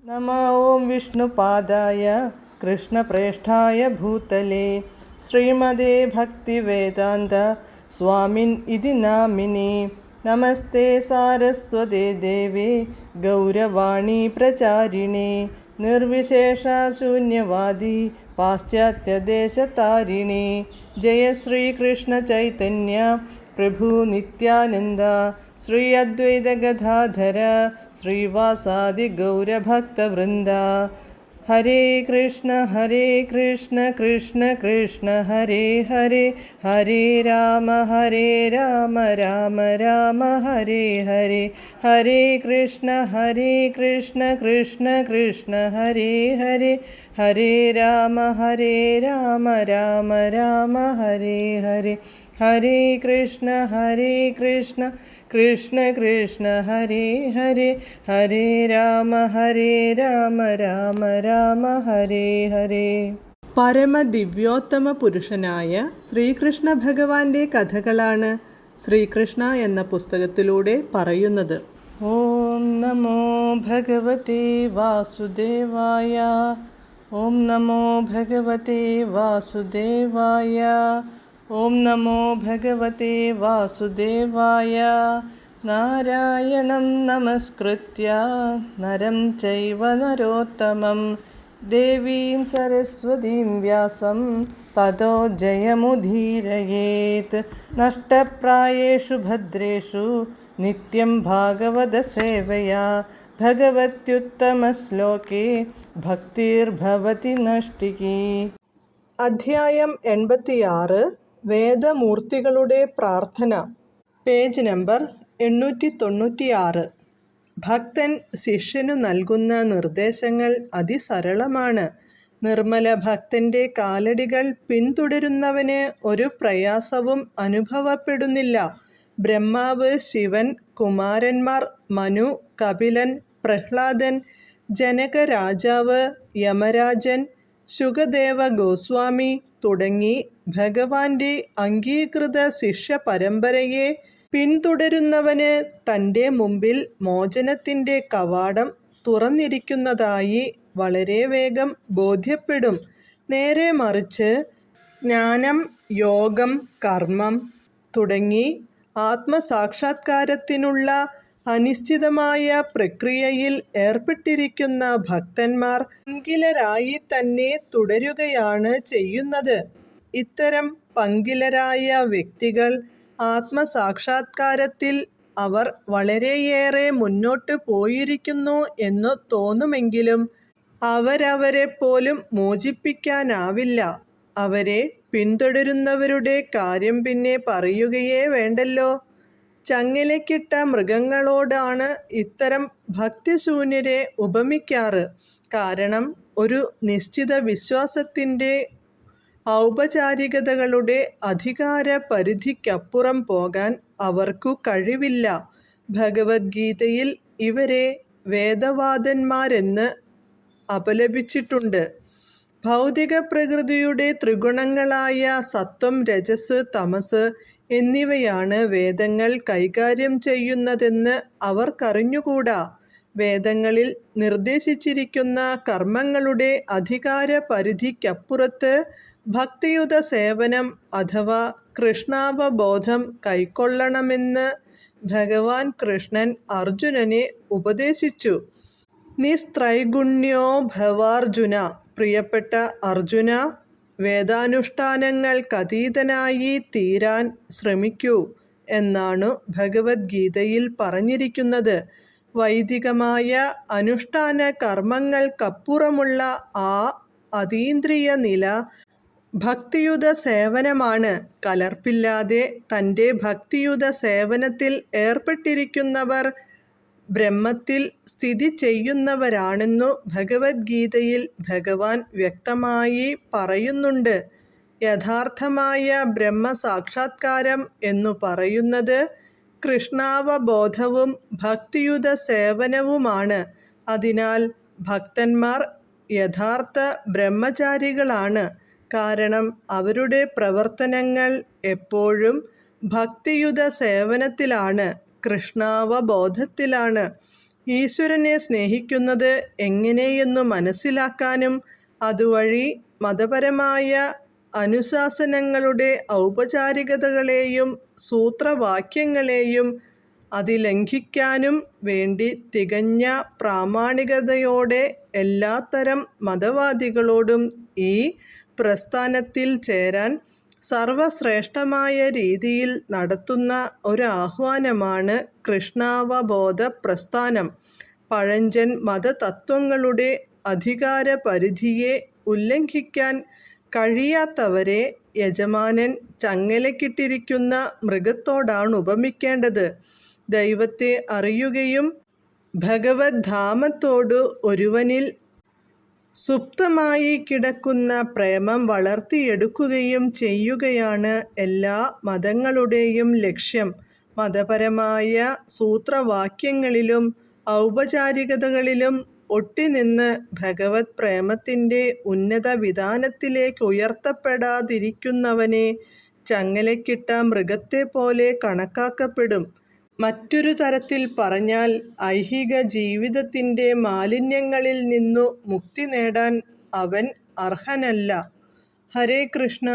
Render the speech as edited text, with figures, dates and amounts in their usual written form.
नमः ॐ विष्णुपादाय कृष्णप्रेष्ठाय भूतले श्रीमदे भक्तिवेदान्त स्वामिन् इति नामिने। नमस्ते सारस्वते देवे गौरवाणी प्रचारिणे निर्विशेषशून्यवादी पाश्चात्यदेशतारिणे। जय श्रीकृष्ण चैतन्य प्रभु नित्यानन्द श्री अद्वैत गदाधर श्रीवासादि गौरभक्तवृन्द। हरे कृष्ण कृष्ण कृष्ण हरे हरे, हरे राम राम राम हरे हरे। हरे कृष्ण कृष्ण कृष्ण हरे हरे, हरे राम राम राम हरे हरे। हरे कृष्ण कृष्ण कृष्ण हरे हरे, हरे राम राम ഹരേ ഹരേ. പരമദിവ്യോത്തമ പുരുഷനായ ശ്രീകൃഷ്ണ ഭഗവാന്റെ കഥകളാണ് ശ്രീകൃഷ്ണ എന്ന പുസ്തകത്തിലൂടെ പറയുന്നത്. ഓം നമോ ഭഗവതേ വാസുദേവായ, ഓം നമോ ഭഗവതേ വാസുദേവായ, ഓം നമോ ഭഗവതേ വാസുദേവായ. നാരായണം നമസ്കൃത്യ നരം ചൈവ നരോത്തമം ദേവീം സരസ്വതീം വ്യാസം തതോ ജയമുദീരയേത്. നഷ്ടപ്രായേഷു ഭദ്രേഷു നിത്യം ഭാഗവത സേവയാ ഭഗവത്യുത്തമശ്ലോകേ ഭക്തിർഭവതി നഷ്ടികി. അധ്യായം 86 വേദമൂർത്തികളുടെ പ്രാർത്ഥന. Page number 896. ഭക്തൻ ശിഷ്യനു നൽകുന്ന നിർദ്ദേശങ്ങൾ അതിസരളമാണ്. നിർമ്മല ഭക്തന്റെ കാലടികൾ പിന്തുടരുന്നവന് ഒരു പ്രയാസവും അനുഭവപ്പെടുന്നില്ല. ബ്രഹ്മാവ്, ശിവൻ, കുമാരന്മാർ, മനു, കപിലൻ, പ്രഹ്ലാദൻ, ജനക രാജാവ്, യമരാജൻ, ശുകദേവ ഗോസ്വാമി തുടങ്ങി ഭഗവാന്റെ അംഗീകൃത ശിഷ്യ പരമ്പരയെ പിന്തുടരുന്നവന് തൻ്റെ മുമ്പിൽ മോചനത്തിൻ്റെ കവാടം തുറന്നിരിക്കുന്നതായി വളരെ വേഗം ബോധ്യപ്പെടും. നേരെ മറിച്ച് ജ്ഞാനം, യോഗം, കർമ്മം തുടങ്ങി ആത്മസാക്ഷാത്കാരത്തിനുള്ള അനിശ്ചിതമായ പ്രക്രിയയിൽ ഏർപ്പെട്ടിരിക്കുന്ന ഭക്തന്മാർ പങ്കിലരായി തന്നെ തുടരുകയാണ് ചെയ്യുന്നത്. ഇത്തരം പങ്കിലരായ വ്യക്തികൾ ആത്മസാക്ഷാത്കാരത്തിൽ അവർ വളരെയേറെ മുന്നോട്ട് പോയിരിക്കുന്നു എന്നു തോന്നുമെങ്കിലും അവരവരെ പോലും മോചിപ്പിക്കാനാവില്ല. അവരെ പിന്തുടരുന്നവരുടെ കാര്യം പിന്നെ പറയുകയേ വേണ്ടല്ലോ. ചങ്ങലയ്ക്കിട്ട മൃഗങ്ങളോടാണ് ഇത്തരം ഭക്തിശൂന്യരെ ഉപമിക്കാറ്. കാരണം ഒരു നിശ്ചിത വിശ്വാസത്തിൻ്റെ ഔപചാരികതകളുടെ അധികാര പരിധിക്കപ്പുറം പോകാൻ അവർക്കു കഴിവില്ല. ഭഗവത്ഗീതയിൽ ഇവരെ വേദവാദന്മാരെന്ന് അപലപിച്ചിട്ടുണ്ട്. ഭൗതിക പ്രകൃതിയുടെ ത്രിഗുണങ്ങളായ സത്വം, രജസ്, തമസ് എന്നിവയാണ് വേദങ്ങൾ കൈകാര്യം ചെയ്യുന്നതെന്ന് അവർക്കറിഞ്ഞുകൂടാ. വേദങ്ങളിൽ നിർദ്ദേശിച്ചിരിക്കുന്ന കർമ്മങ്ങളുടെ അധികാര പരിധിക്കപ്പുറത്ത് ഭക്തിയുത സേവനം അഥവാ കൃഷ്ണാവബോധം കൈക്കൊള്ളണമെന്ന് ഭഗവാൻ കൃഷ്ണൻ അർജുനനെ ഉപദേശിച്ചു. നിസ്ത്രൈഗുണ്യോ ഭവാർജുന, പ്രിയപ്പെട്ട അർജുന, വേദാനുഷ്ഠാനങ്ങൾക്കതീതനായി തീരാൻ ശ്രമിക്കൂ എന്നാണ് ഭഗവത്ഗീതയിൽ പറഞ്ഞിരിക്കുന്നത്. വൈദികമായ അനുഷ്ഠാന കർമ്മങ്ങൾക്കപ്പുറമുള്ള ആ അതീന്ദ്രിയ നില ഭക്തിയുത സേവനമാണ്. കലർപ്പില്ലാതെ തൻ്റെ ഭക്തിയുത സേവനത്തിൽ ഏർപ്പെട്ടിരിക്കുന്നവർ ബ്രഹ്മത്തിൽ സ്ഥിതി ചെയ്യുന്നവരാണെന്നു ഭഗവത്ഗീതയിൽ ഭഗവാൻ വ്യക്തമായി പറയുന്നുണ്ട്. യഥാർത്ഥമായ ബ്രഹ്മസാക്ഷാത്കാരം എന്നു പറയുന്നത് കൃഷ്ണാവബോധവും ഭക്തിയുത സേവനവുമാണ്. അതിനാൽ ഭക്തന്മാർ യഥാർത്ഥ ബ്രഹ്മചാരികളാണ്. കാരണം അവരുടെ പ്രവർത്തനങ്ങൾ എപ്പോഴും ഭക്തിയുത സേവനത്തിലാണ്, കൃഷ്ണാവബോധത്തിലാണ്. ഈശ്വരനെ സ്നേഹിക്കുന്നത് എങ്ങനെയെന്നു മനസ്സിലാക്കാനും അതുവഴി മതപരമായ അനുശാസനങ്ങളുടെ ഔപചാരികതകളെയും സൂത്രവാക്യങ്ങളെയും അതിലംഘിക്കാനും വേണ്ടി തികഞ്ഞ പ്രാമാണികതയോടെ എല്ലാത്തരം മതവാദികളോടും ഈ പ്രസ്ഥാനത്തിൽ ചേരാൻ സർവശ്രേഷ്ഠമായ രീതിയിൽ നടത്തുന്ന ഒരാഹ്വാനമാണ് കൃഷ്ണാവബോധ പ്രസ്ഥാനം. പഴഞ്ചൻ മതതത്ത്വങ്ങളുടെ അധികാരപരിധിയെ ഉല്ലംഘിക്കാൻ കഴിയാത്തവരെ യജമാനൻ ചങ്ങലക്കിട്ടിരിക്കുന്ന മൃഗത്തോടാണ് ഉപമിക്കേണ്ടത്. ദൈവത്തെ അറിയുകയും ഭഗവദ്ധാമത്തോട് ഒരുവനിൽ സുപ്തമായി കിടക്കുന്ന പ്രേമം വളർത്തിയെടുക്കുകയും ചെയ്യുകയാണ് എല്ലാ മതങ്ങളുടെയും ലക്ഷ്യം. മതപരമായ സൂത്രവാക്യങ്ങളിലും ഔപചാരികതകളിലും ഒട്ടിനിന്ന് ഭഗവത് പ്രേമത്തിൻ്റെ ഉന്നത വിധാനത്തിലേക്കുയർത്തപ്പെടാതിരിക്കുന്നവനെ ചങ്ങലക്കിട്ട മൃഗത്തെപ്പോലെ കണക്കാക്കപ്പെടും. മറ്റൊരു തരത്തിൽ പറഞ്ഞാൽ ഐഹിക ജീവിതത്തിൻ്റെ മാലിന്യങ്ങളിൽ നിന്നു മുക്തി നേടാൻ അവൻ അർഹനല്ല. ഹരേ കൃഷ്ണ.